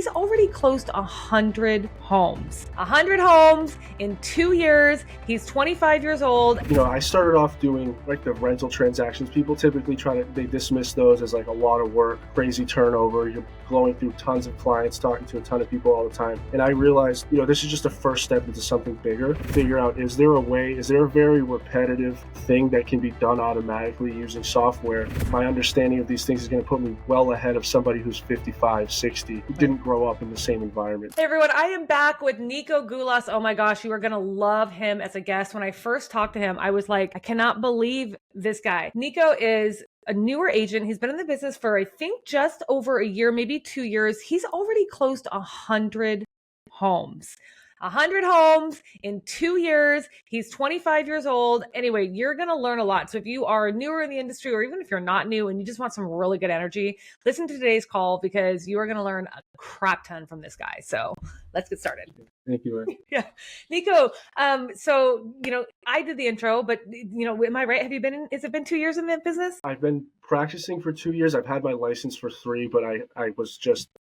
he's already closed 100 homes. 100 homes in 2 years. He's 25 years old. I started off doing like the rental transactions. People typically they dismiss those as like a lot of work, crazy turnover. You're going through tons of clients, talking to a ton of people all the time. And I realized, this is just a first step into something bigger. Figure out, is there a very repetitive thing that can be done automatically using software? My understanding of these things is going to put me well ahead of somebody who's 55, 60, who didn't grow up in the same environment. Hey everyone, I am back with Niko Goulas. Oh my gosh, you are going to love him as a guest. When I first talked to him, I was like, I cannot believe this guy. Niko is a newer agent. He's been in the business for, I think, just over a year, maybe 2 years. He's already closed 100 homes. 100 homes in 2 years. He's 25 years old. Anyway, you're going to learn a lot. So if you are newer in the industry, or even if you're not new and you just want some really good energy, listen to today's call because you are going to learn a crap ton from this guy. So let's get started. Thank you, Ray. Yeah. Niko, so, I did the intro, but, am I right? Has it been 2 years in the business? I've been practicing for 2 years. I've had my license for 3, but I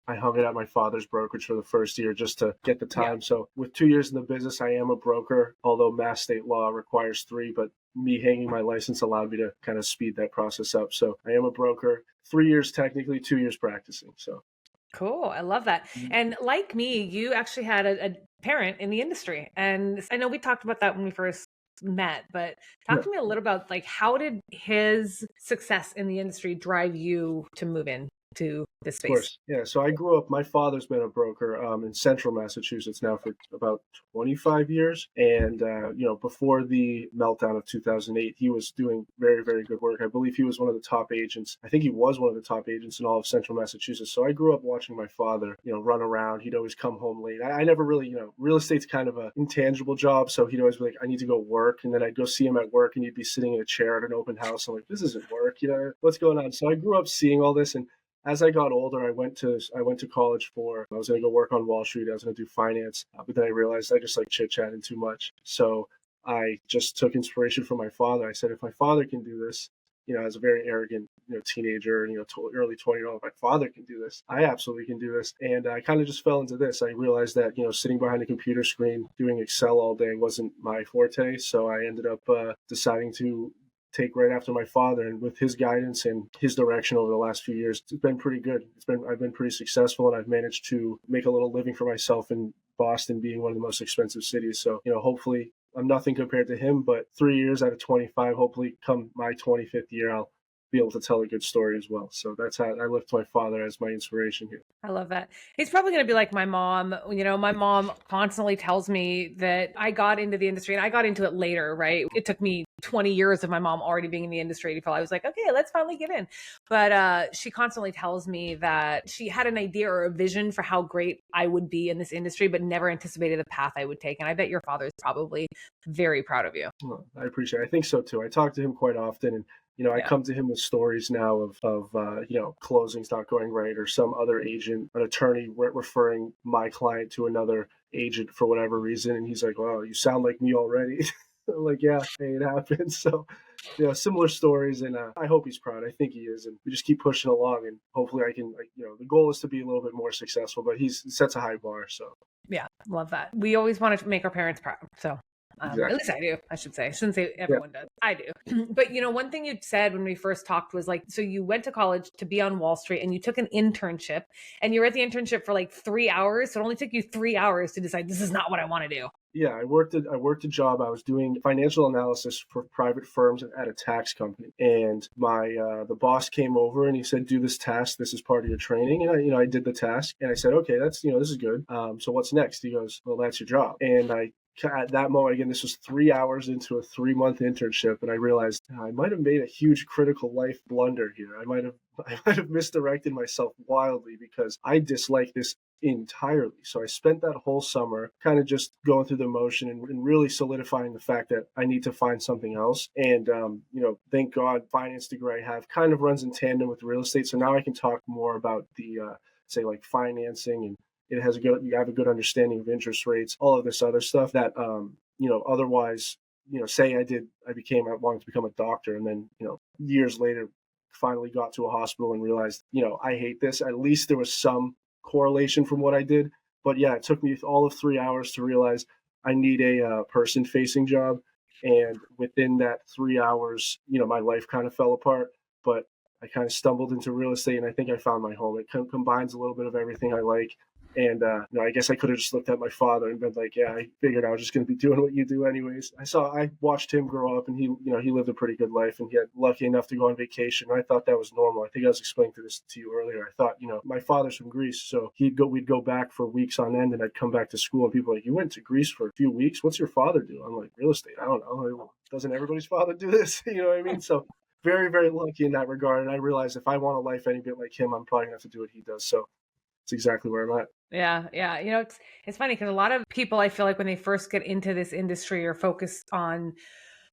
hung it at my father's brokerage for the first year just to get the time. Yeah. So with 2 years in the business, I am a broker, although Mass state law requires 3, but me hanging my license allowed me to kind of speed that process up. So I am a broker, 3 years technically, 2 years practicing. So cool. I love that. And like me, you actually had a parent in the industry. And I know we talked about that when we first met, but talk to me a little about like, how did his success in the industry drive you to move in to this space? Of course. Yeah. So I grew up, my father's been a broker in central Massachusetts now for about 25 years. And, before the meltdown of 2008, he was doing very, very good work. I believe he was one of the top agents. I think he was one of the top agents in all of central Massachusetts. So I grew up watching my father, run around. He'd always come home late. I never really, real estate's kind of an intangible job. So he'd always be like, I need to go work. And then I'd go see him at work and he'd be sitting in a chair at an open house. I'm like, this isn't work, what's going on? So I grew up seeing all this. And as I got older, I went to college I was going to go work on Wall Street. I was going to do finance, but then I realized I just like chit-chatting too much. So I just took inspiration from my father. I said, if my father can do this, as a very arrogant, teenager, early 20-year-old, my father can do this. I absolutely can do this. And I kind of just fell into this. I realized that, sitting behind a computer screen doing Excel all day wasn't my forte. So I ended up deciding to take right after my father, and with his guidance and his direction over the last few years, it's been pretty good. I've been pretty successful, and I've managed to make a little living for myself in Boston, being one of the most expensive cities. So, hopefully I'm nothing compared to him, but 3 years out of 25, hopefully come my 25th year, I'll be able to tell a good story as well. So that's how I lift my father as my inspiration here. I love that. He's probably going to be like my mom. My mom constantly tells me that I got into the industry, and I got into it later, right? It took me 20 years of my mom already being in the industry until I was like, okay, let's finally get in. But she constantly tells me that she had an idea or a vision for how great I would be in this industry, but never anticipated the path I would take. And I bet your father's probably very proud of you. Well, I appreciate it. I think so too. I talk to him quite often, and I come to him with stories now of closings not going right, or some other agent, an attorney referring my client to another agent for whatever reason. And he's like, "Wow, you sound like me already." I'm like, yeah, hey, it happens. So, similar stories. And I hope he's proud. I think he is. And we just keep pushing along. And hopefully I can, the goal is to be a little bit more successful, but he sets a high bar. So, yeah, love that. We always want to make our parents proud. So. Exactly. At least I do, I should say. I shouldn't say everyone does. I do. But, one thing you said when we first talked was like, so you went to college to be on Wall Street and you took an internship, and you were at the internship for like 3 hours. So it only took you 3 hours to decide this is not what I want to do. Yeah, I worked a job. I was doing financial analysis for private firms at a tax company. And the boss came over and he said, do this task. This is part of your training. And I did the task, and I said, okay, that's, this is good. So what's next? He goes, well, that's your job. And at that moment, again, this was 3 hours into a 3-month internship, and I realized I might have made a huge critical life blunder here. I might have misdirected myself wildly, because I dislike this entirely. So I spent that whole summer kind of just going through the motion and really solidifying the fact that I need to find something else. And, thank God, finance degree I have kind of runs in tandem with real estate. So now I can talk more about the, say, like financing, and you have a good understanding of interest rates, all of this other stuff that, otherwise, say I wanted to become a doctor, and then, years later, finally got to a hospital and realized, I hate this. At least there was some correlation from what I did. But yeah, it took me all of 3 hours to realize I need a person-facing job. And within that 3 hours, my life kind of fell apart. But I kind of stumbled into real estate, and I think I found my home. It combines a little bit of everything I like. And I guess I could have just looked at my father and been like, "Yeah, I figured I was just going to be doing what you do anyways." I watched him grow up, and he lived a pretty good life, and he had lucky enough to go on vacation. I thought that was normal. I think I was explaining this to you earlier. I thought, my father's from Greece, so we'd go back for weeks on end, and I'd come back to school, and people were like, "You went to Greece for a few weeks? What's your father do?" I'm like, "Real estate." I don't know. Doesn't everybody's father do this? You know what I mean? So very, very lucky in that regard. And I realized if I want a life any bit like him, I'm probably gonna have to do what he does. So it's exactly where I'm at. Yeah, yeah. It's funny because a lot of people, I feel like when they first get into this industry are focused on,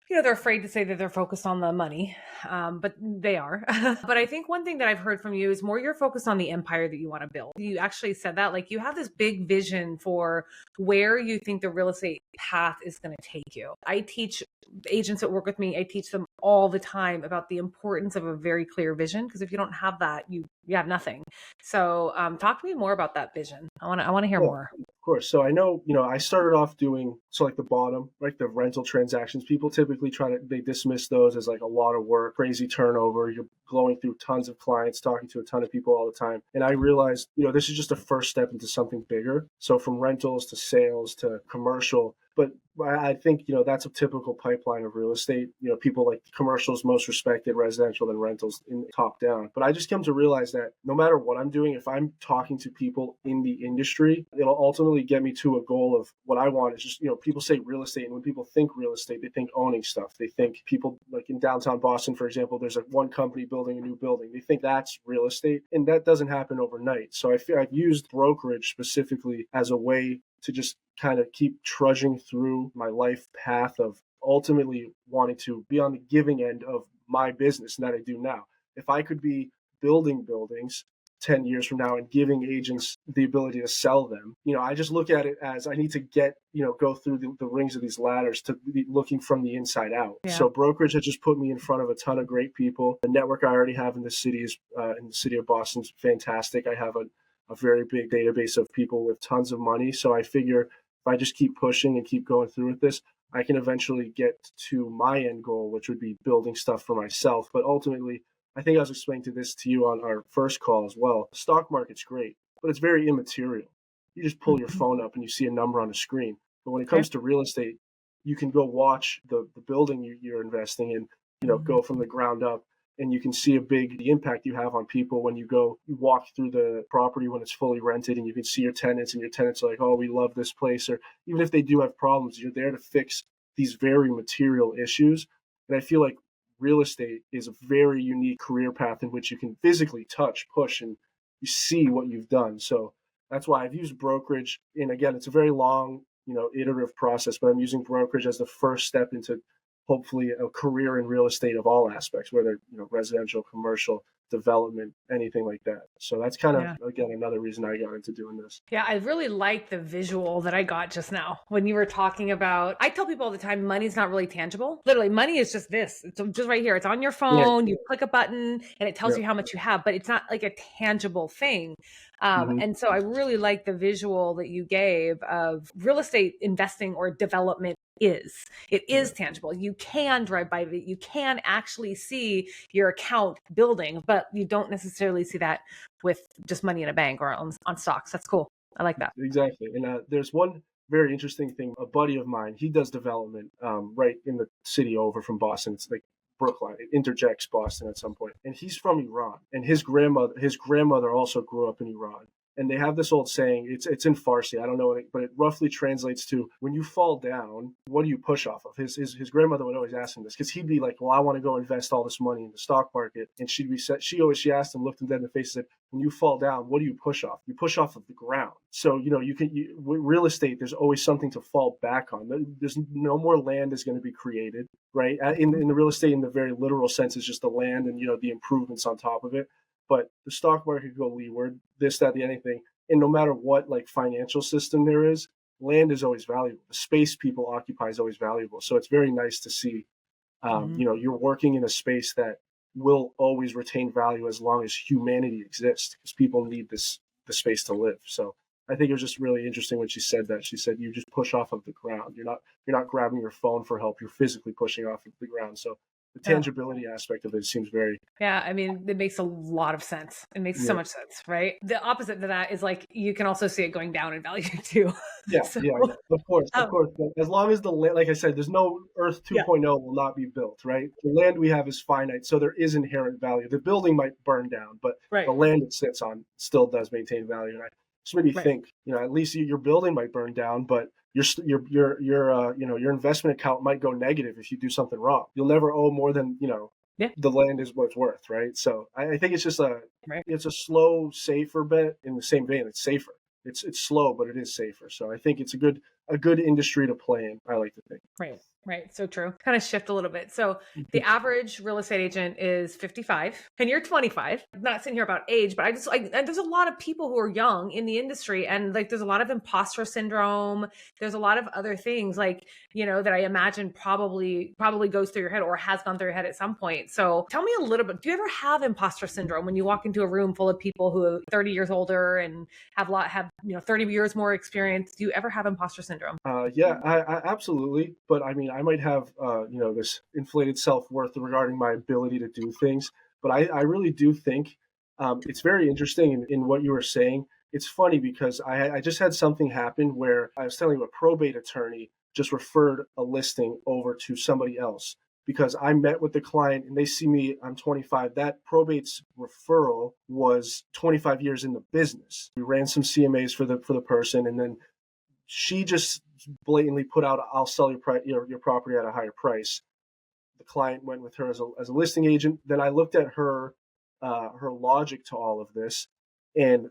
they're afraid to say that they're focused on the money, but they are. But I think one thing that I've heard from you is more you're focused on the empire that you want to build. You actually said that, like you have this big vision for where you think the real estate path is going to take you. I teach agents that work with me, I teach them all the time about the importance of a very clear vision, because if you don't have that, you have nothing. So talk to me more about that vision. I want to hear more. Of course. So I know, I started off doing, so like the bottom, like the rental transactions, people typically they dismiss those as like a lot of work, crazy turnover. You're going through tons of clients, talking to a ton of people all the time. And I realized, this is just a first step into something bigger. So from rentals to sales to commercial. But I think, that's a typical pipeline of real estate. People like commercials most respected, residential, then rentals in top down. But I just come to realize that no matter what I'm doing, if I'm talking to people in the industry, it'll ultimately get me to a goal of what I want is just, people say real estate. And when people think real estate, they think owning stuff. They think people like in downtown Boston, for example, there's one company building a new building. They think that's real estate. And that doesn't happen overnight. So I feel I've used brokerage specifically as a way to just kind of keep trudging through my life path of ultimately wanting to be on the giving end of my business that I do now. If I could be building buildings 10 years from now and giving agents the ability to sell them, I just look at it as I need to get, go through the rings of these ladders to be looking from the inside out. Yeah. So brokerage has just put me in front of a ton of great people. The network I already have in the city of Boston is fantastic. I have a very big database of people with tons of money. So I figure if I just keep pushing and keep going through with this, I can eventually get to my end goal, which would be building stuff for myself. But ultimately, I think I was explaining to you on our first call as well. The stock market's great, but it's very immaterial. You just pull your phone up and you see a number on a screen. But when it comes to real estate, you can go watch the building you're investing in, go from the ground up. And you can see the impact you have on people when you walk through the property when it's fully rented, and you can see your tenants, and your tenants are like, "Oh, we love this place." Or even if they do have problems, you're there to fix these very material issues. And I feel like real estate is a very unique career path in which you can physically touch, push, and you see what you've done. So that's why I've used brokerage. And again, it's a very long, iterative process, but I'm using brokerage as the first step into hopefully a career in real estate of all aspects, whether, residential, commercial, development, anything like that. So that's kind of, again, another reason I got into doing this. Yeah, I really like the visual that I got just now when you were talking about, I tell people all the time, money's not really tangible. Literally, money is just this. It's just right here. It's on your phone. You click a button and it tells you how much you have, but it's not like a tangible thing. And so I really like the visual that you gave of real estate investing or development. It is tangible. You can drive by it. You can actually see your account building, but you don't necessarily see that with just money in a bank or on stocks. That's cool. I like that. Exactly. And there's one very interesting thing. A buddy of mine, he does development right in the city over from Boston. It's like Brookline. It interjects Boston at some point. And he's from Iran. And his grandmother also grew up in Iran. And they have this old saying, it's in Farsi, I don't know, but it roughly translates to, when you fall down, what do you push off of? His grandmother would always ask him this, because he'd be like, well, I want to go invest all this money in the stock market. And she asked him, looked him dead in the face and said, when you fall down, what do you push off? You push off of the ground. So, with real estate, there's always something to fall back on. There's no more land is going to be created, right? In the real estate, in the very literal sense, is just the land and, the improvements on top of it. But the stock market could go leeward, this, that, the anything. And no matter what financial system there is, land is always valuable. The space people occupy is always valuable. So it's very nice to see, you're working in a space that will always retain value as long as humanity exists, because people need this the space to live. So I think it was just really interesting when she said that. She said, you just push off of the ground. You're not grabbing your phone for help. You're physically pushing off of the ground. So the tangibility aspect of it seems very. Yeah, I mean, it makes a lot of sense. It makes so Yeah. much sense, right? The opposite to that is like you can also see it going down in value too. Yeah, So, yeah, yeah. Of course. But as long as the land, like I said, there's no Earth yeah, 2.0 will not be built, right? The land we have is finite, so there is inherent value. The building might burn down, but the right, land it sits on still does maintain value. And I just made me right. think, at least your building might burn down, but your investment account might go negative if you do something wrong. You'll never owe more than Yeah, the land is what it's worth, right? So I think it's just right. it's a slow, safer bet. In the same vein, it's safer. It's slow, but it is safer. So I think it's a good industry to play in. I like to think. Right. Right. So true. Kind of shift a little bit. So the average real estate agent is 55 and you're 25. I'm not sitting here about age, but and there's a lot of people who are young in the industry and like there's a lot of imposter syndrome. There's a lot of other things like, that I imagine probably goes through your head or has gone through your head at some point. So tell me a little bit, do you ever have imposter syndrome when you walk into a room full of people who are 30 years older and have 30 years more experience? Do you ever have imposter syndrome? Yeah, I absolutely. But I mean, I might have this inflated self-worth regarding my ability to do things. But I really do think it's very interesting in what you were saying. It's funny because I just had something happen where I was telling you a probate attorney just referred a listing over to somebody else because I met with the client and they see me, I'm 25. That probate's referral was 25 years in the business. We ran some CMAs for the person, and then she just blatantly put out, "I'll sell your property at a higher price." The client went with her as a listing agent. Then I looked at her logic to all of this, and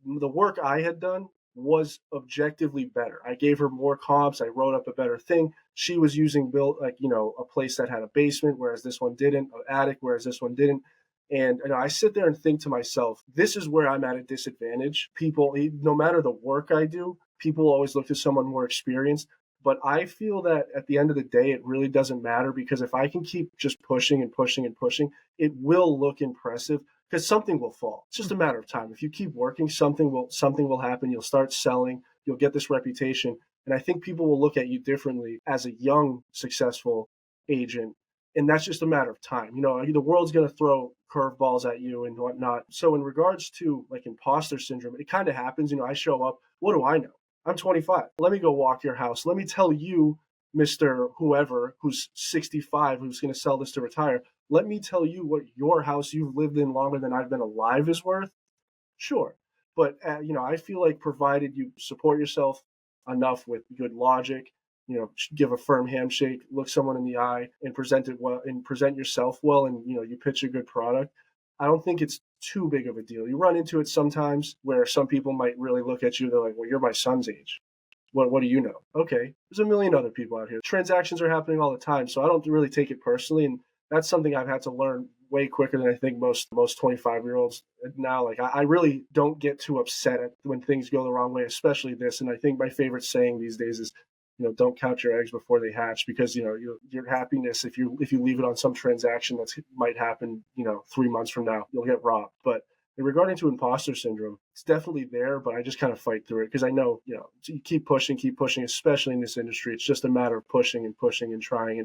the work I had done was objectively better. I gave her more comps. I wrote up a better thing. She was using a place that had a basement, whereas this one didn't, an attic, whereas this one didn't. And I sit there and think to myself, this is where I'm at a disadvantage. People, no matter the work I do, people always look to someone more experienced. But I feel that at the end of the day, it really doesn't matter because if I can keep just pushing and pushing and pushing, it will look impressive because something will fall. It's just a matter of time. If you keep working, something will happen. You'll start selling. You'll get this reputation. And I think people will look at you differently as a young, successful agent. And that's just a matter of time. The world's going to throw curveballs at you and whatnot. So in regards to like imposter syndrome, it kind of happens. I show up. What do I know? I'm 25. Let me go walk your house. Let me tell you, Mr. Whoever, who's 65, who's going to sell this to retire. Let me tell you what your house you've lived in longer than I've been alive is worth. Sure. But, I feel like provided you support yourself enough with good logic, give a firm handshake, look someone in the eye and present it well and present yourself well. And, you pitch a good product. I don't think it's too big of a deal. You run into it sometimes where some people might really look at you. They're like, well, you're my son's age. What do you know? Okay. There's a million other people out here. Transactions are happening all the time. So I don't really take it personally. And that's something I've had to learn way quicker than I think most 25-year-olds now. Like I really don't get too upset when things go the wrong way, especially this. And I think my favorite saying these days is, don't count your eggs before they hatch because, your happiness, if you leave it on some transaction that might happen, 3 months from now, you'll get robbed. But regarding to imposter syndrome, it's definitely there, but I just kind of fight through it because I know, you keep pushing, especially in this industry. It's just a matter of pushing and pushing and trying,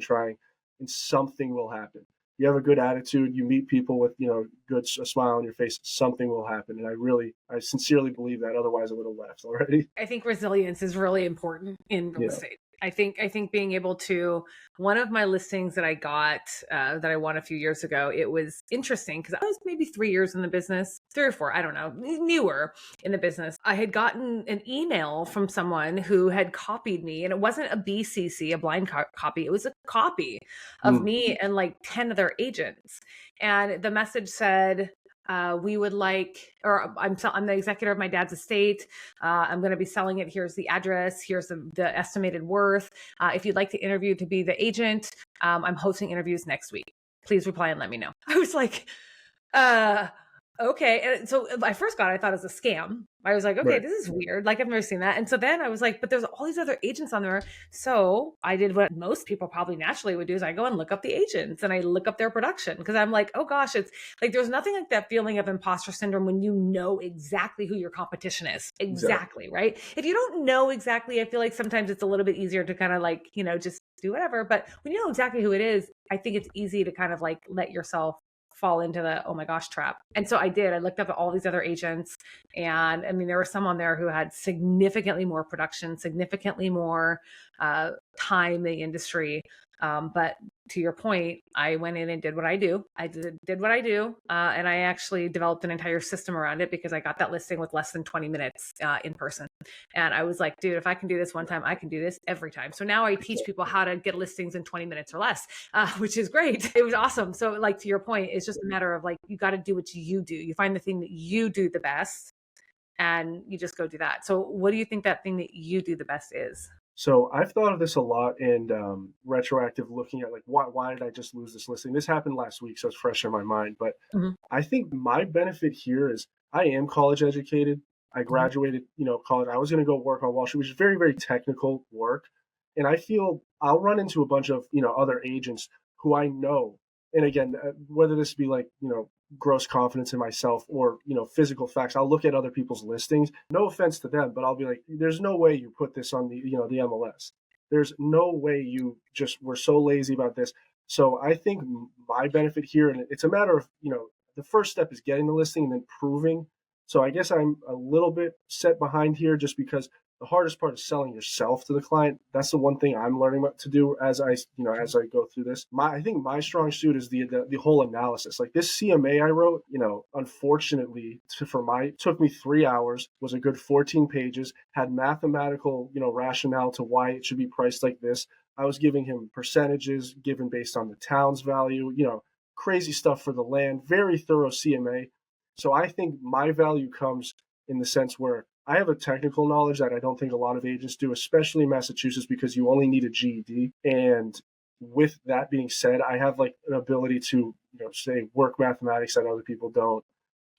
and something will happen. You have a good attitude, you meet people with, a smile on your face, something will happen. And I sincerely believe that. Otherwise I would have left already. I think resilience is really important in real estate. I think being able to, one of my listings that I got, that I won a few years ago, it was interesting because I was maybe 3 years in the business, 3 or 4, I don't know, newer in the business. I had gotten an email from someone who had copied me, and it wasn't a BCC, a blind copy. It was a copy of me and like 10 other agents. And the message said, we would like, or I'm the executor of my dad's estate. I'm going to be selling it. Here's the address. Here's the estimated worth. If you'd like to interview to be the agent, I'm hosting interviews next week. Please reply and let me know. I was like, Okay. And so I first got it, I thought it was a scam. I was like, okay, Right. this is weird. Like, I've never seen that. And so then I was like, but there's all these other agents on there. So I did what most people probably naturally would do is I go and look up the agents and I look up their production because I'm like, oh gosh, it's like there's nothing like that feeling of imposter syndrome when you know exactly who your competition is. Exactly. Exactly. Right. If you don't know exactly, I feel like sometimes it's a little bit easier to kind of like, just do whatever. But when you know exactly who it is, I think it's easy to kind of like let yourself fall into the oh my gosh trap. And so I did. I looked up at all these other agents, and I mean there were some on there who had significantly more production, significantly more time in the industry. But to your point, I went in and did what I do. I did what I do, and I actually developed an entire system around it because I got that listing with less than 20 minutes in person. And I was like, dude, if I can do this one time, I can do this every time. So now I teach people how to get listings in 20 minutes or less, which is great. It was awesome. So, like, to your point, it's just a matter of like, you got to do what you do. You find the thing that you do the best and you just go do that. So, what do you think that thing that you do the best is? So I've thought of this a lot and retroactive looking at like why did I just lose this listing? This happened last week, so it's fresh in my mind. But Mhm, I think my benefit here is I am college educated. I mhm, graduated, college. I was going to go work on Wall Street, which is very, very technical work. And I feel I'll run into a bunch of, other agents who I know. And again, whether this be like, gross confidence in myself or, physical facts, I'll look at other people's listings. No offense to them, but I'll be like, there's no way you put this on the MLS. There's no way you just were so lazy about this. So I think my benefit here, and it's a matter of, the first step is getting the listing and then proving. So I guess I'm a little bit set behind here just because the hardest part is selling yourself to the client. That's the one thing I'm learning what to do as I go through this. I think my strong suit is the whole analysis. Like this CMA I wrote, unfortunately took me 3 hours, was a good 14 pages, had mathematical, rationale to why it should be priced like this. I was giving him percentages given based on the town's value, crazy stuff for the land, very thorough CMA. So I think my value comes in the sense where I have a technical knowledge that I don't think a lot of agents do, especially in Massachusetts, because you only need a GED. And with that being said, I have like an ability to, say work mathematics that other people don't,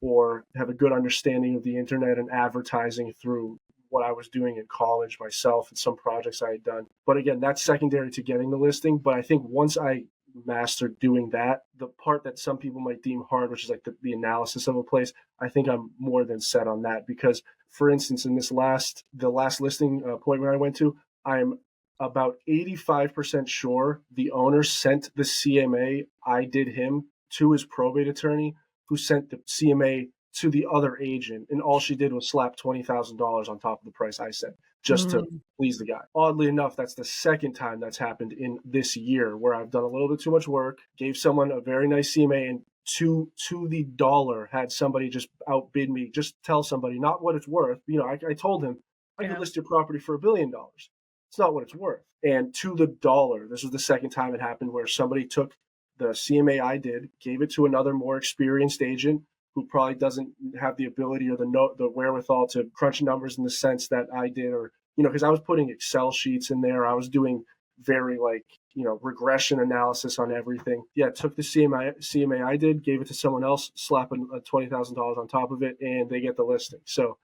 or have a good understanding of the internet and advertising through what I was doing in college myself and some projects I had done. But again, that's secondary to getting the listing. But I think once I mastered doing that, the part that some people might deem hard, which is like the analysis of a place, I think I'm more than set on that. Because, for instance, in the last listing appointment I went to, I'm about 85% sure the owner sent the CMA I did him to his probate attorney, who sent the CMA to the other agent, and all she did was slap $20,000 on top of the price I said, just to mhm. please the guy. Oddly enough, that's the second time that's happened in this year where I've done a little bit too much work, gave someone a very nice CMA, and to the dollar had somebody just outbid me. Just tell somebody not what it's worth. I told him I could Yeah. list your property for $1 billion. It's not what it's worth. And to the dollar, this was the second time it happened where somebody took the CMA I did, gave it to another more experienced agent who probably doesn't have the ability or the wherewithal to crunch numbers in the sense that I did, or because I was putting Excel sheets in there, I was doing very like regression analysis on everything. Yeah, took the CMA I did, gave it to someone else, slapping $20,000 on top of it, and they get the listing. So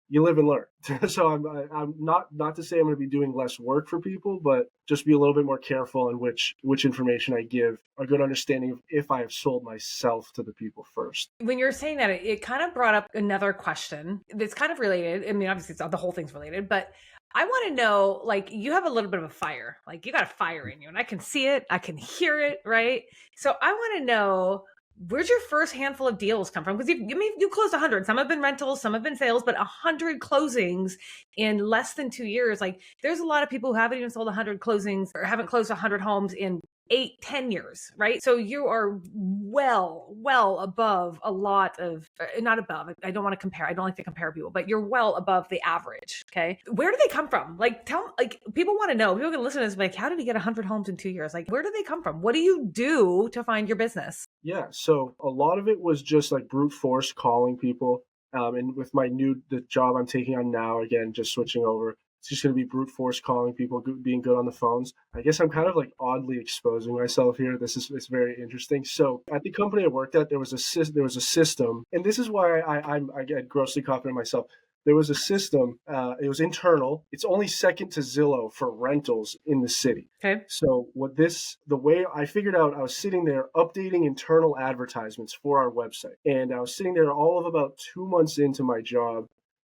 you live and learn. So I'm not to say I'm going to be doing less work for people, but just be a little bit more careful in which information I give, a good understanding of if I have sold myself to the people first. When you're saying that, it kind of brought up another question that's kind of related. I mean, obviously, the whole thing's related, but I want to know, like, you have a little bit of a fire, like you got a fire in you, and I can see it, I can hear it, right? So I want to know, where's your first handful of deals come from? Because you closed 100. Some have been rentals, some have been sales, but 100 closings in less than 2 years. Like, there's a lot of people who haven't even sold 100 closings or haven't closed 100 homes in 8, 10 years, right? So you are well above a lot of, not above, I don't want to compare, I don't like to compare people, but you're well above the average. Okay. Where do they come from? Like, like, people want to know, people are going to listen to this, like, how did he get 100 homes in 2 years? Like, where do they come from? What do you do to find your business? Yeah, so a lot of it was just like brute force calling people. And with the job I'm taking on now, again, just switching over, It's just going to be brute force calling people, being good on the phones. I guess I'm kind of like oddly exposing myself here. It's very interesting. So at the company I worked at, there was a system, and this is why I get grossly confident in myself. There was a system. It was internal. It's only second to Zillow for rentals in the city. Okay. So the way I figured out, I was sitting there updating internal advertisements for our website, and I was sitting there all of about 2 months into my job,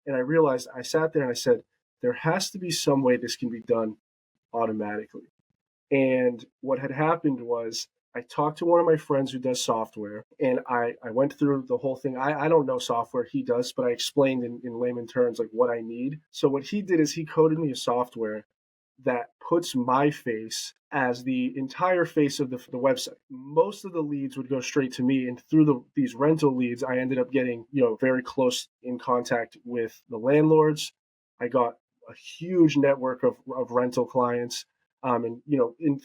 and I realized, I sat there and I said, there has to be some way this can be done automatically. And what had happened was, I talked to one of my friends who does software, and I went through the whole thing. I don't know software, he does, but I explained in layman terms like what I need. So what he did is he coded me a software that puts my face as the entire face of the website. Most of the leads would go straight to me, and through these rental leads, I ended up getting very close in contact with the landlords. I got a huge network of rental clients. And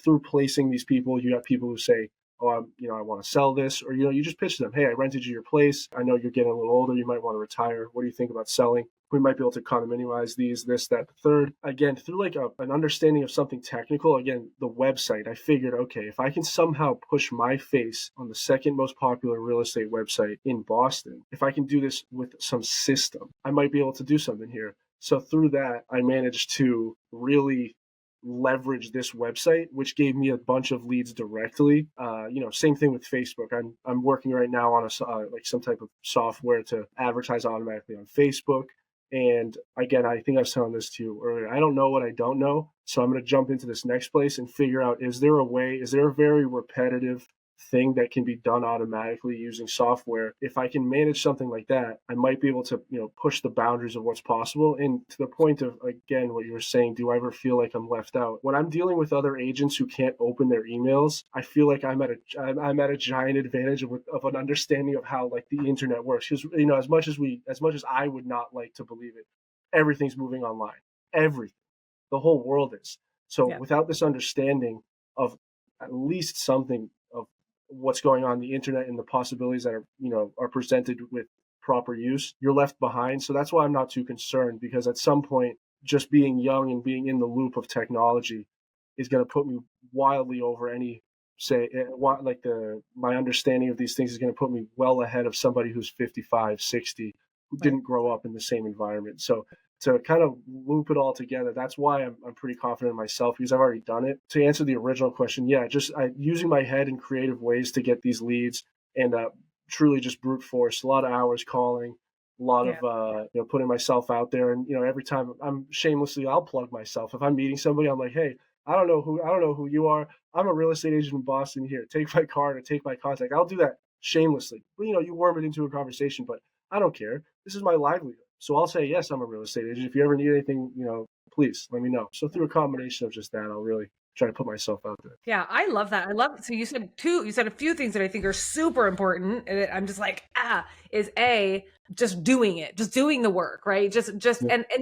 through placing these people, you got people who say, "Oh, I want to sell this," or you just pitch them, "Hey, I rented you your place. I know you're getting a little older. You might want to retire. What do you think about selling? We might be able to condominiumize these, this, that, the third." Again, through like an understanding of something technical, again, the website, I figured, okay, if I can somehow push my face on the second most popular real estate website in Boston, if I can do this with some system, I might be able to do something here. So through that, I managed to really leverage this website, which gave me a bunch of leads directly. Same thing with Facebook. I'm working right now on like some type of software to advertise automatically on Facebook. And again, I think I was telling this to you earlier. I don't know what I don't know. So I'm going to jump into this next place and figure out, is there a very repetitive thing that can be done automatically using software? If I can manage something like that, I might be able to, push the boundaries of what's possible. And to the point of, again, what you were saying, do I ever feel like I'm left out? When I'm dealing with other agents who can't open their emails, I feel like I'm at a giant advantage of an understanding of how like the internet works. Because as much as I would not like to believe it, everything's moving online. Everything, the whole world is. So without this understanding of at least something of what's going on the internet and the possibilities that are presented with proper use, you're left behind. So that's why I'm not too concerned, because at some point, just being young and being in the loop of technology is going to put me wildly over any my understanding of these things is going to put me well ahead of somebody who's 55, 60, who didn't grow up in the same environment. So to kind of loop it all together, that's why I'm pretty confident in myself, because I've already done it. To answer the original question, using my head in creative ways to get these leads, and truly just brute force, a lot of hours calling, a lot of putting myself out there. And every time I'll plug myself. If I'm meeting somebody, I'm like, "Hey, I don't know who you are. I'm a real estate agent in Boston. Here, take my card or take my contact." I'll do that shamelessly. But you worm it into a conversation, but I don't care. This is my livelihood. So I'll say, yes, I'm a real estate agent. If you ever need anything, please let me know. So through a combination of just that, I'll really try to put myself out there. Yeah, I love that. I love it. So you said a few things that I think are super important. And I'm just like, is just doing it, just doing the work, right? And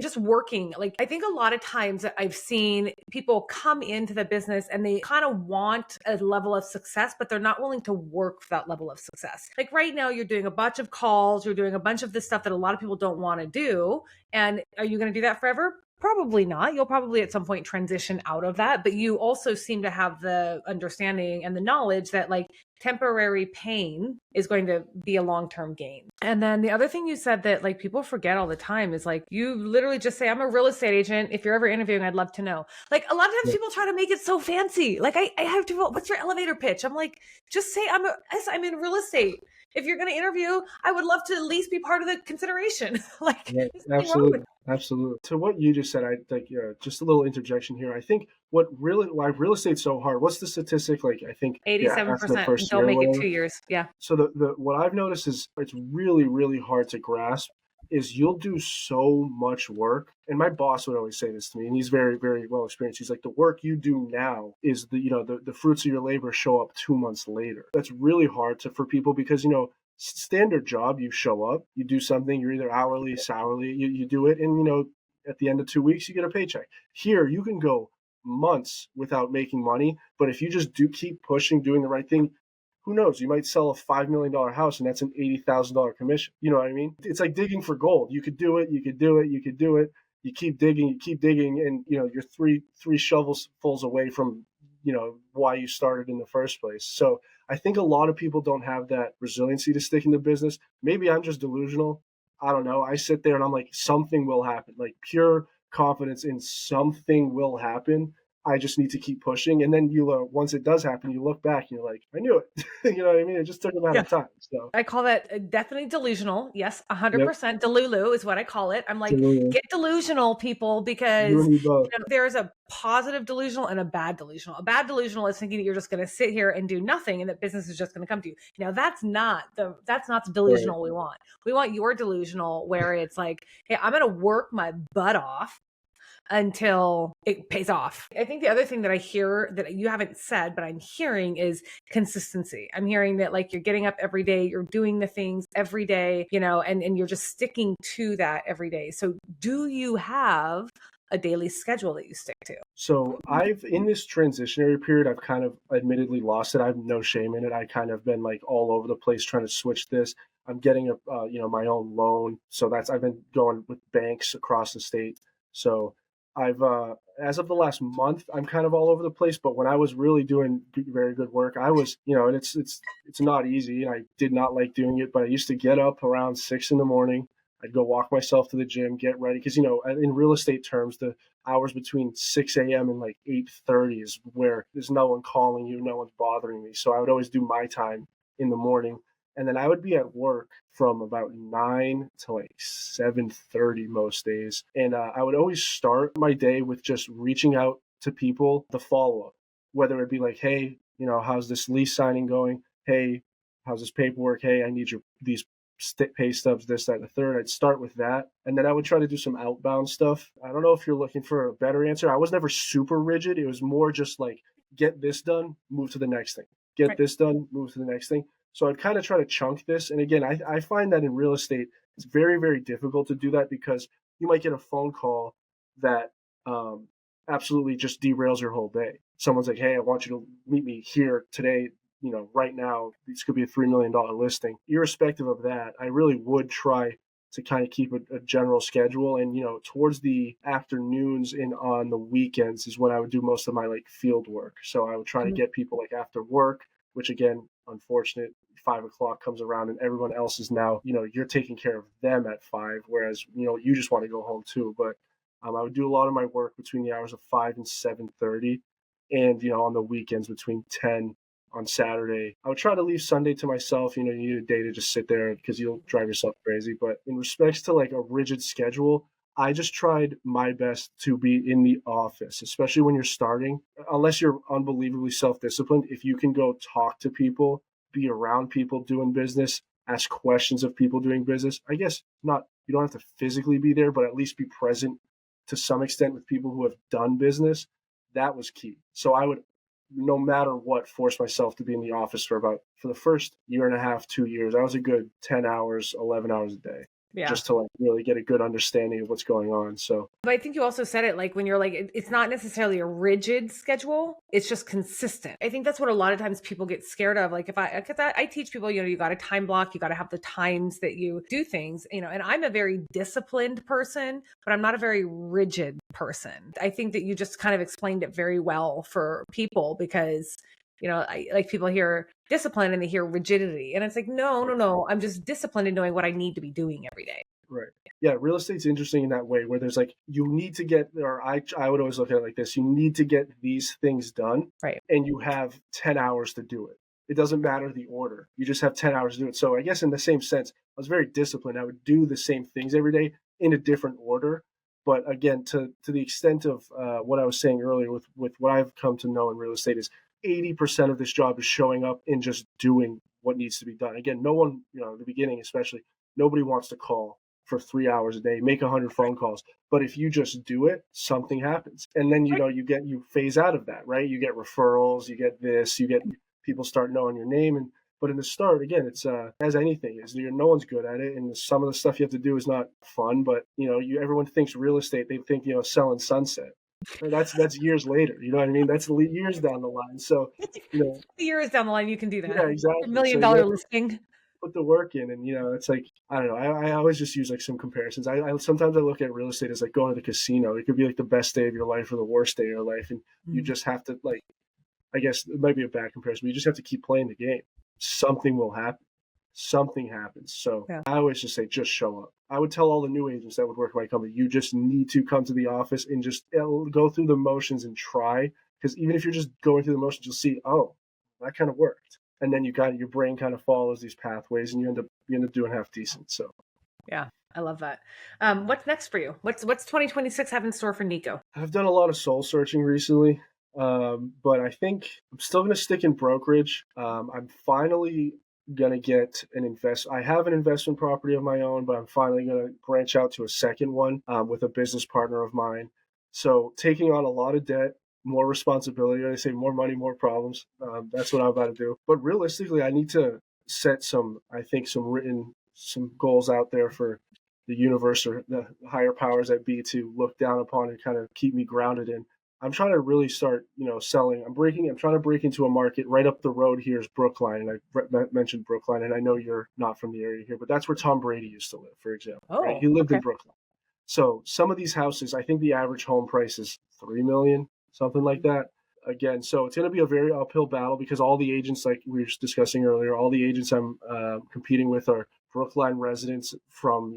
just working. Like, I think a lot of times I've seen people come into the business and they kind of want a level of success, but they're not willing to work for that level of success. Like right now, you're doing a bunch of calls, you're doing a bunch of this stuff that a lot of people don't want to do. And are you going to do that forever? Probably not. You'll probably at some point transition out of that, but you also seem to have the understanding and the knowledge that like temporary pain is going to be a long-term gain. And then the other thing you said that like people forget all the time is like, you literally just say, "I'm a real estate agent. If you're ever interviewing, I'd love to know." Like a lot of times people try to make it so fancy. Like I have to, what's your elevator pitch? I'm like, just say I'm in real estate. If you're going to interview, I would love to at least be part of the consideration. Absolutely. To what you just said, I think just a little interjection here. I think why real estate's so hard. What's the statistic? Like I think 87% don't make it 2 years. Yeah. So the what I've noticed is it's really, really hard to grasp. Is you'll do so much work, and my boss would always say this to me, and he's very, very well experienced. He's like, the work you do now is the fruits of your labor show up 2 months later. That's really hard for people because standard job, you show up, you do something, you're either hourly, salary, you do it, and at the end of 2 weeks you get a paycheck. Here you can go months without making money, but if you just keep pushing, doing the right thing, who knows? You might sell a $5 million house, and that's an $80,000 commission. You know what I mean? It's like digging for gold. You could do it. you keep digging, and you're three shovelfuls away from why you started in the first place. So I think a lot of people don't have that resiliency to stick in the business. Maybe I'm just delusional. I don't know. I sit there and I'm like, something will happen. Like pure confidence in something will happen. I just need to keep pushing. And then once it does happen, you look back and you're like, I knew it. You know what I mean? It just took a matter of time. So I call that definitely delusional. Yes, yep, 100%. Delulu is what I call it. I'm like, delusional. get delusional, people, You because and me both. there's a positive delusional and a bad delusional. A bad delusional is thinking that you're just going to sit here and do nothing and that business is just going to come to you. Now, that's not the Right. delusional we want. We want your delusional where it's like, hey, I'm going to work my butt off until it pays off. I think the other thing that I hear that you haven't said, but I'm hearing is consistency. I'm hearing that like you're getting up every day, you're doing the things every day, and you're just sticking to that every day. So do you have a daily schedule that you stick to? So in this transitionary period, I've kind of admittedly lost it. I have no shame in it. I kind of been like all over the place trying to switch this. I'm getting my own loan. So I've been going with banks across the state. So I've, as of the last month, I'm kind of all over the place. But when I was really doing very good work, I was, and it's not easy. And I did not like doing it, but I used to get up around 6 a.m. I'd go walk myself to the gym, get ready. Cause in real estate terms, the hours between 6 a.m. and like 8:30 is where there's no one calling you, no one's bothering me. So I would always do my time in the morning. And then I would be at work from about 9 to like 7:30 most days. And I would always start my day with just reaching out to people, the follow up, whether it be like, hey, how's this lease signing going? Hey, how's this paperwork? Hey, I need these pay stubs, this, that, and the third. I'd start with that. And then I would try to do some outbound stuff. I don't know if you're looking for a better answer. I was never super rigid. It was more just like, get this done, move to the next thing. Get Right. this done, move to the next thing. So I'd kind of try to chunk this. And again, I find that in real estate, it's very, very difficult to do that because you might get a phone call that absolutely just derails your whole day. Someone's like, hey, I want you to meet me here today, right now. This could be a $3 million listing. Irrespective of that, I really would try to kind of keep a general schedule. And, towards the afternoons and on the weekends is when I would do most of my like field work. So I would try to get people like after work, which again, unfortunate, 5 o'clock comes around and everyone else is now, you're taking care of them at 5, whereas, you just want to go home too. But I would do a lot of my work between the hours of 5 and 7:30, and, on the weekends between 10 on Saturday. I would try to leave Sunday to myself. You need a day to just sit there because you'll drive yourself crazy. But in respects to like a rigid schedule, I just tried my best to be in the office, especially when you're starting. Unless you're unbelievably self-disciplined, if you can go talk to people, be around people doing business, ask questions of people doing business. I guess not, you don't have to physically be there, but at least be present to some extent with people who have done business. That was key. So I would, no matter what, force myself to be in the office for the first year and a half, 2 years. I was a good 10 hours, 11 hours a day. Yeah. Just to like really get a good understanding of what's going on. So, but I think you also said it like when you're like, it's not necessarily a rigid schedule. It's just consistent. I think that's what a lot of times people get scared of. Like because I teach people, you got to time block, you got to have the times that you do things, and I'm a very disciplined person, but I'm not a very rigid person. I think that you just kind of explained it very well for people because like people hear discipline and they hear rigidity. And it's like, no. I'm just disciplined in knowing what I need to be doing every day. right. Yeah. Real estate's interesting in that way where there's like, you need to get, or I would always look at it like this. You need to get these things done. Right. And you have 10 hours to do it. It doesn't matter the order. You just have 10 hours to do it. So I guess in the same sense, I was very disciplined. I would do the same things every day in a different order. But again, to the extent of what I was saying earlier with what I've come to know in real estate is 80% of this job is showing up and just doing what needs to be done. Again, no one, at the beginning especially, nobody wants to call for 3 hours a day, make 100 phone calls. But if you just do it, something happens. And then, you phase out of that, right? You get referrals, you get this, you get people start knowing your name. But in the start, again, it's as anything is, no one's good at it. And some of the stuff you have to do is not fun, but everyone thinks real estate, they think, selling sunset. That's years later. You know what I mean? That's years down the line. So, years down the line, you can do that. yeah, exactly. $1 million So listing. put the work in. And, it's like, I don't know. I always just use like some comparisons. Sometimes I look at real estate as like going to the casino. It could be like the best day of your life or the worst day of your life. And you just have to like, I guess it might be a bad comparison, but you just have to keep playing the game. Something will happen. Something happens. So Yeah. I always just say, just show up. I would tell all the new agents that would work at my company, you just need to come to the office and just go through the motions and try. Because even if you're just going through the motions, you'll see, oh, that kind of worked. And then your brain kind of follows these pathways, and you end up doing half decent. So yeah, I love that. What's next for you? What's 2026 have in store for Niko? I've done a lot of soul searching recently, but I think I'm still going to stick in brokerage. I'm finally going to get I have an investment property of my own, but I'm finally going to branch out to a second one with a business partner of mine. So taking on a lot of debt, more responsibility. I say more money, more problems. That's what I'm about to do. But realistically, I need to set some goals out there for the universe or the higher powers that be to look down upon and kind of keep me grounded in. I'm trying to really start, selling. I'm trying to break into a market right up the road here is Brookline. And I mentioned Brookline, and I know you're not from the area here, but that's where Tom Brady used to live, for example. Oh, right? He lived okay. in Brookline. So some of these houses, I think the average home price is $3 million, something like that. Again, so it's going to be a very uphill battle because all the agents, like we were just discussing earlier, all the agents I'm competing with are Brookline residents from,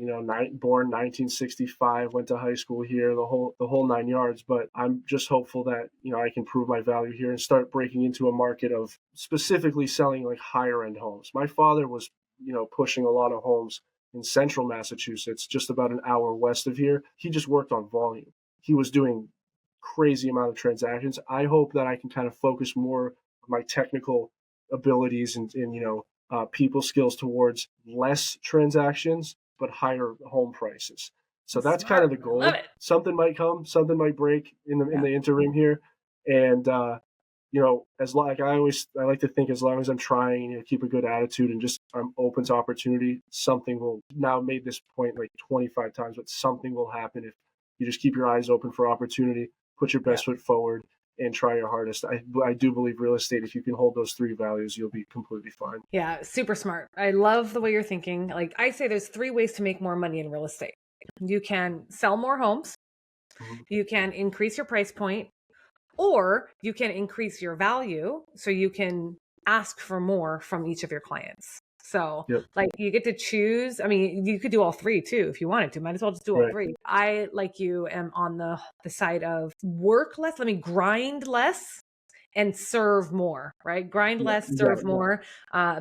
born 1965, went to high school here, the whole 9 yards. But I'm just hopeful that, I can prove my value here and start breaking into a market of specifically selling like higher end homes. My father was, pushing a lot of homes in central Massachusetts, just about an hour west of here. He just worked on volume. He was doing crazy amount of transactions. I hope that I can kind of focus more of my technical abilities and people skills towards less transactions, but higher home prices. So that's kind of the goal. Love it. Something might come, something might break in the interim here. And, I like to think as long as I'm trying and keep a good attitude and just I'm open to opportunity, something will. Now I've made this point like 25 times, but something will happen if you just keep your eyes open for opportunity, put your best foot forward, and try your hardest. I do believe real estate, if you can hold those three values, you'll be completely fine. Yeah, super smart. I love the way you're thinking. Like I say, there's 3 ways to make more money in real estate. You can sell more homes, you can increase your price point, or you can increase your value so you can ask for more from each of your clients. So like you get to choose. I mean, you could do all 3 too if you wanted to. Might as well just do all 3. I, like you, am on the side of work less. Let me grind less and serve more, right? Grind less, serve more,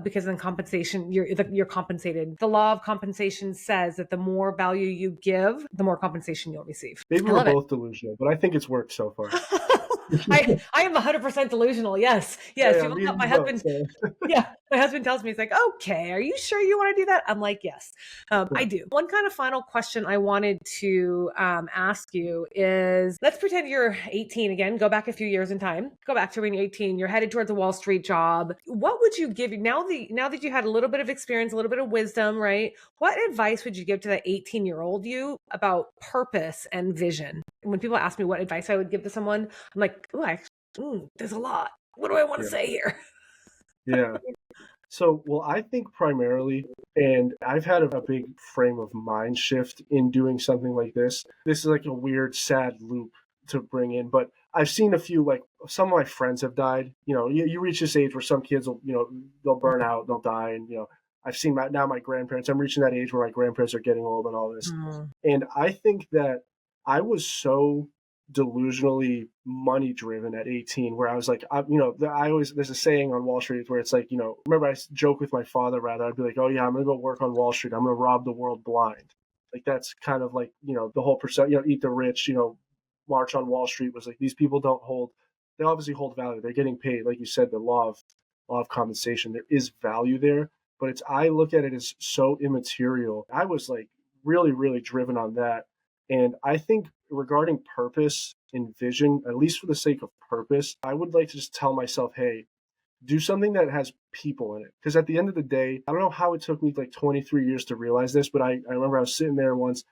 because then compensation, you're compensated. The law of compensation says that the more value you give, the more compensation you'll receive. Maybe we're both delusional, but I think it's worked so far. I am 100% delusional. Yes. My husband. My husband tells me, he's like, okay, are you sure you want to do that? I'm like, yes, I do. One kind of final question I wanted to ask you is, let's pretend you're 18 again, go back a few years in time, go back to when you're 18, you're headed towards a Wall Street job. What would you give now that you had a little bit of experience, a little bit of wisdom, right? What advice would you give to that 18-year-old you about purpose and vision? When people ask me what advice I would give to someone, I'm like, there's a lot. What do I want to say here? Yeah. So, I think primarily, and I've had a big frame of mind shift in doing something like this. This is like a weird, sad loop to bring in, but I've seen a few, like some of my friends have died. You reach this age where some kids will, they'll burn out, they'll die. And, I've seen now my grandparents, I'm reaching that age where my grandparents are getting old and all this. And I think that I was so delusionally money driven at 18 where I was like, there's a saying on Wall Street where it's like, remember I joke with my father rather, I'd be like, oh yeah, I'm going to go work on Wall Street. I'm going to rob the world blind. Like that's kind of like, the whole percent, eat the rich, march on Wall Street was like, these people they obviously hold value. They're getting paid. Like you said, the law of compensation, there is value there, but I look at it as so immaterial. I was like really, really driven on that. And I think regarding purpose and vision, at least for the sake of purpose, I would like to just tell myself, hey, do something that has people in it. Because at the end of the day, I don't know how it took me like 23 years to realize this, but I remember I was sitting there once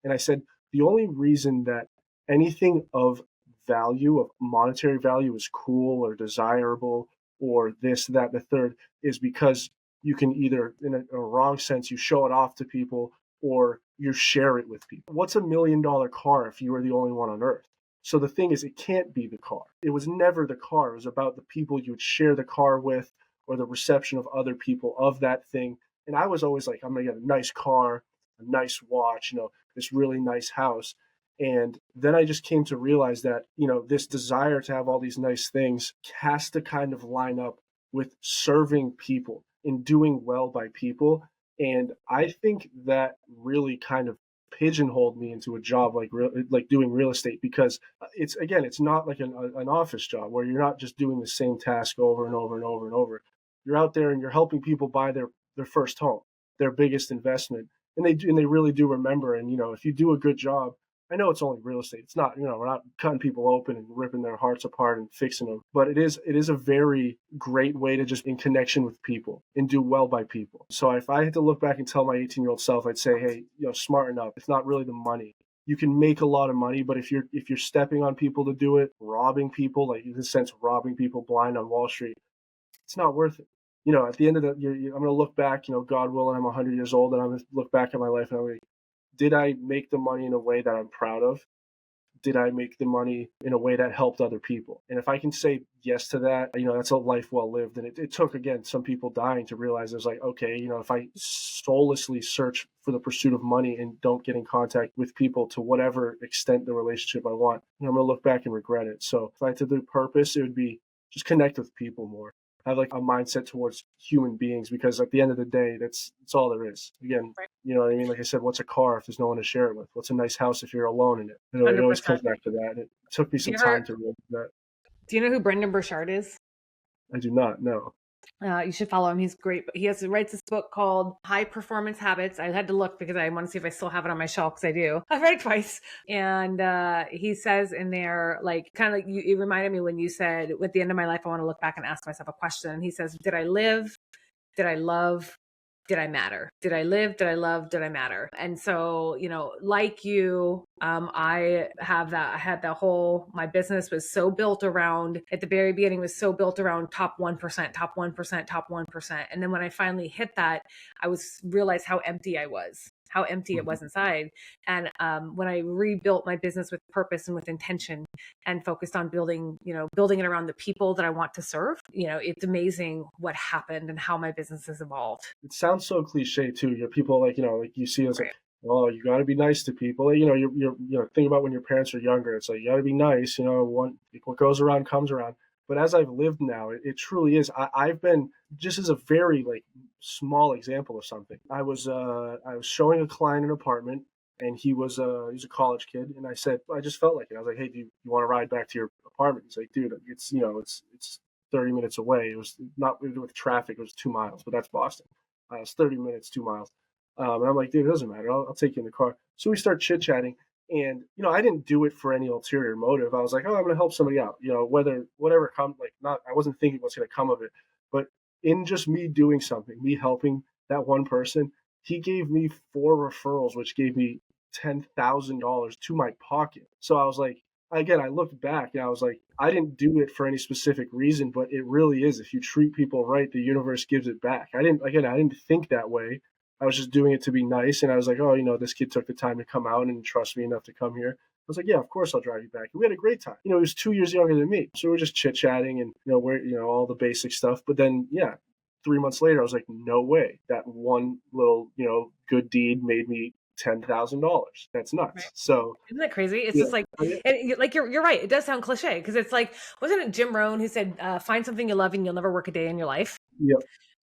and I said, the only reason that anything of value, of monetary value is cool or desirable or this, that, and the third is because you can either, in a wrong sense, you show it off to people or you share it with people. What's $1 million car if you were the only one on earth? So the thing is, it can't be the car. It was never the car. It was about the people you would share the car with or the reception of other people of that thing. And I was always like, I'm going to get a nice car, a nice watch, this really nice house. And then I just came to realize that, this desire to have all these nice things has to kind of line up with serving people and doing well by people. And I think that really kind of pigeonholed me into a job like doing real estate, because it's not like an office job where you're not just doing the same task over and over and over and over. You're out there and you're helping people buy their first home, their biggest investment, and they really do remember. And if you do a good job, I know it's only real estate. It's not, we're not cutting people open and ripping their hearts apart and fixing them. But it is a very great way to just in connection with people and do well by people. So if I had to look back and tell my 18-year-old self, I'd say, hey, smarten up. It's not really the money. You can make a lot of money, but if you're stepping on people to do it, robbing people, like in the sense of robbing people blind on Wall Street, it's not worth it. At the end of the year, I'm going to look back, God willing, I'm 100 years old, and I'm going to look back at my life and I'm going to, did I make the money in a way that I'm proud of? Did I make the money in a way that helped other people? And if I can say yes to that, that's a life well lived. And it took, again, some people dying to realize it's like, okay, if I soullessly search for the pursuit of money and don't get in contact with people to whatever extent the relationship I want, I'm going to look back and regret it. So if I had to do purpose, it would be just connect with people more. Have like a mindset towards human beings, because at the end of the day, that's all there is. Again, you know what I mean? Like I said, what's a car if there's no one to share it with? What's a nice house if you're alone in it? It always comes back to that. It took me some time to realize that. Do you know who Brendan Burchard is? I do not know. You should follow him. He's great. But he writes this book called High Performance Habits. I had to look because I want to see if I still have it on my shelf, because I do. I've read it twice. And he says in there, like, kind of like it reminded me when you said, at the end of my life, I want to look back and ask myself a question. And he says, did I live? Did I love? Did I matter? Did I live? Did I love? Did I matter? And so, like you, I have that. I had my business was so built around, at the very beginning, was so built around top 1%, top 1%, top 1%. And then when I finally hit that, I realized how empty I was. How empty it was inside. And when I rebuilt my business with purpose and with intention and focused on building it around the people that I want to serve, it's amazing what happened and how my business has evolved. It sounds so cliche too. People like you see it's like, oh, you got to be nice to people. You're think about when your parents are younger. It's like, you got to be nice. What goes around comes around. But as I've lived now, it truly is. I've been, just as a very small example of something. I was showing a client an apartment, and he's a college kid, and I said, I just felt like it. I was like, hey, do you want to ride back to your apartment? He's like, dude, it's 30 minutes away. It was not with traffic. It was 2 miles, but that's Boston. It's 30 minutes, 2 miles. And I'm like, dude, it doesn't matter. I'll take you in the car. So we start chit chatting. And, I didn't do it for any ulterior motive. I was like, oh, I'm going to help somebody out, whatever comes, I wasn't thinking what's going to come of it. But in just me doing something, me helping that one person, he gave me 4 referrals, which gave me $10,000 to my pocket. So I was like, again, I looked back and I was like, I didn't do it for any specific reason, but it really is. If you treat people right, the universe gives it back. I didn't think that way. I was just doing it to be nice. And I was like, oh, this kid took the time to come out and trust me enough to come here. I was like, yeah, of course I'll drive you back. And we had a great time. He was 2 years younger than me. So we were just chit-chatting and, we're, all the basic stuff. But then, 3 months later, I was like, no way. That one little, good deed made me $10,000. That's nuts. Right. So isn't that crazy? It's just like, you're right. It does sound cliche, because it's like, wasn't it Jim Rohn who said, find something you love and you'll never work a day in your life? Yep.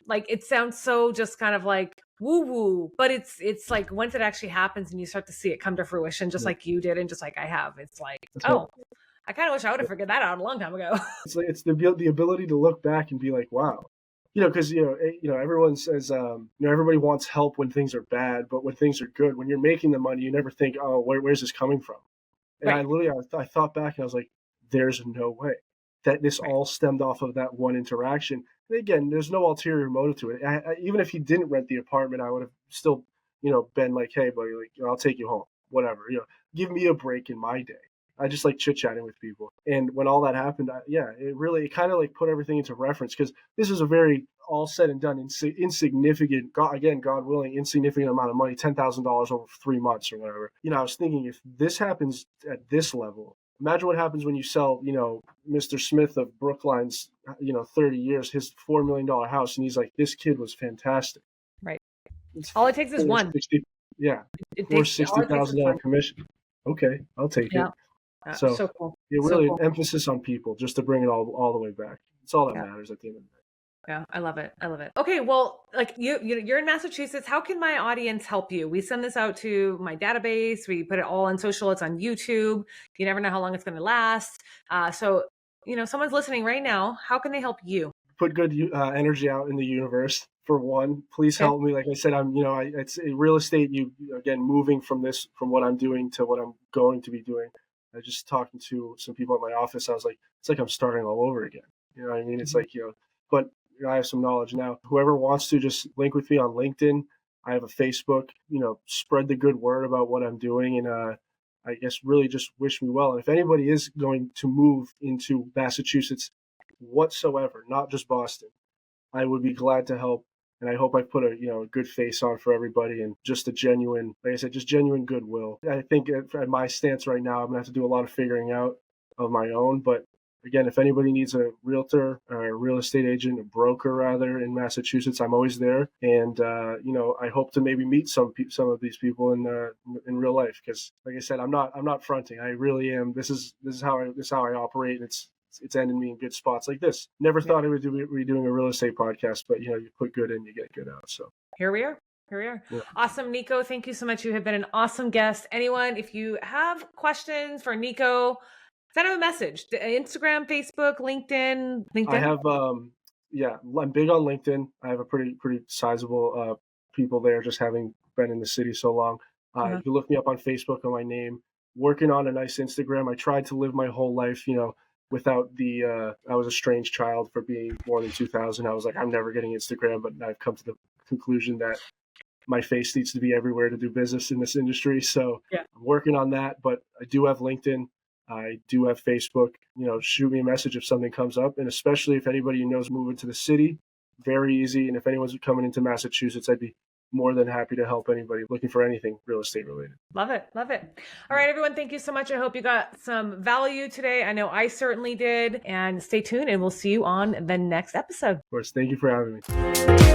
Like, it sounds so just kind of like woo woo, but it's like once it actually happens and you start to see it come to fruition, just like you did and just like I have, it's like, I kind of wish I would have figured that out a long time ago. It's like, it's the ability to look back and be like, wow. Because everyone says everybody wants help when things are bad, but when things are good, when you're making the money, you never think, oh, where's this coming from? And right. I thought back and I was like, there's no way that this all stemmed off of that one interaction. And again, there's no ulterior motive to it. Even if he didn't rent the apartment, I would have still been like, hey, buddy, I'll take you home, whatever. Give me a break in my day. I just like chit-chatting with people. And when all that happened, it kind of like put everything into reference, because this is a very, all said and done, insignificant, God willing, insignificant amount of money, $10,000 over 3 months or whatever. I was thinking, if this happens at this level, imagine what happens when you sell, Mr. Smith of Brookline's, 30 years, his $4 million house. And he's like, this kid was fantastic. Right. It's All it takes is one. Yeah. It Or takes $60,000 commission. Okay, I'll take it. So cool. Really cool. an emphasis on people, just to bring it all the way back. It's all that matters at the end of the day. Yeah, I love it. Okay, well, like you're in Massachusetts. How can my audience help you? We send this out to my database. We put it all on social. It's on YouTube. You never know how long it's going to last. So, someone's listening right now. How can they help you? Put good energy out in the universe. For one, please help me. Like I said, it's real estate. Again, moving from what I'm doing to what I'm going to be doing. I was just talking to some people at my office. I was like, it's like I'm starting all over again. You know what I mean? It's like, but I have some knowledge now. Whoever wants to, just link with me on LinkedIn. I have a Facebook. Spread the good word about what I'm doing, and I guess really just wish me well. And if anybody is going to move into Massachusetts whatsoever, not just Boston, I would be glad to help. And I hope I put a good face on for everybody, and just a genuine, like I said, just genuine goodwill. I think at my stance right now, I'm going to have to do a lot of figuring out of my own. But again, if anybody needs a realtor or a real estate agent, a broker rather, in Massachusetts, I'm always there. And, I hope to maybe meet some of these people in real life. Because like I said, I'm not fronting. I really am. This is how I operate. And it's ended me in good spots like this. Never thought I would be doing a real estate podcast, but you put good in, you get good out. So here we are. Yeah. Awesome, Niko. Thank you so much. You have been an awesome guest. Anyone, if you have questions for Niko, send him a message. Instagram, Facebook, LinkedIn. I have, I'm big on LinkedIn. I have a pretty sizable people there, just having been in the city so long. You can look me up on Facebook on my name. Working on a nice Instagram. I tried to live my whole life, without I was a strange child for being born in 2000. I was like, I'm never getting Instagram, but I've come to the conclusion that my face needs to be everywhere to do business in this industry. So I'm working on that, but I do have LinkedIn. I do have Facebook. Shoot me a message if something comes up. And especially if anybody you know is moving to the city, very easy. And if anyone's coming into Massachusetts, I'd be more than happy to help anybody looking for anything real estate related. Love it. All right, everyone. Thank you so much. I hope you got some value today. I know I certainly did. And stay tuned, and we'll see you on the next episode. Of course. Thank you for having me.